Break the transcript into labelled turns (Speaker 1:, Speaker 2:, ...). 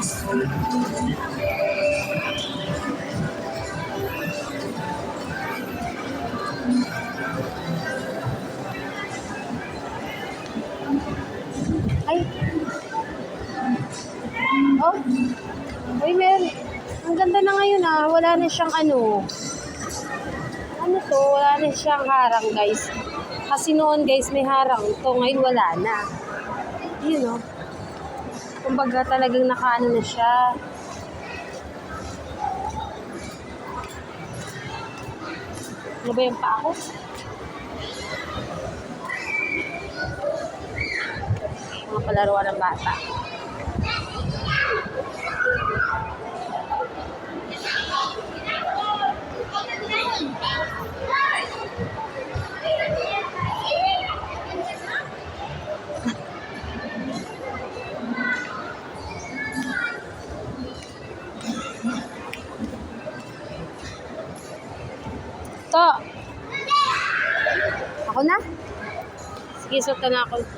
Speaker 1: Ay. Oh. Uy, Mary. Ang ganda na ngayon ah. Wala na siyang ano. Ano to? Wala na siyang harang, guys. Kasi noon, guys, may harang. Ito ngayon wala na. Yun oh. Kumbaga talagang nakaano na siya. Ano ba yung paa ko? Mga palaruan ng bata. To. Ako na? Sige, suot na ako.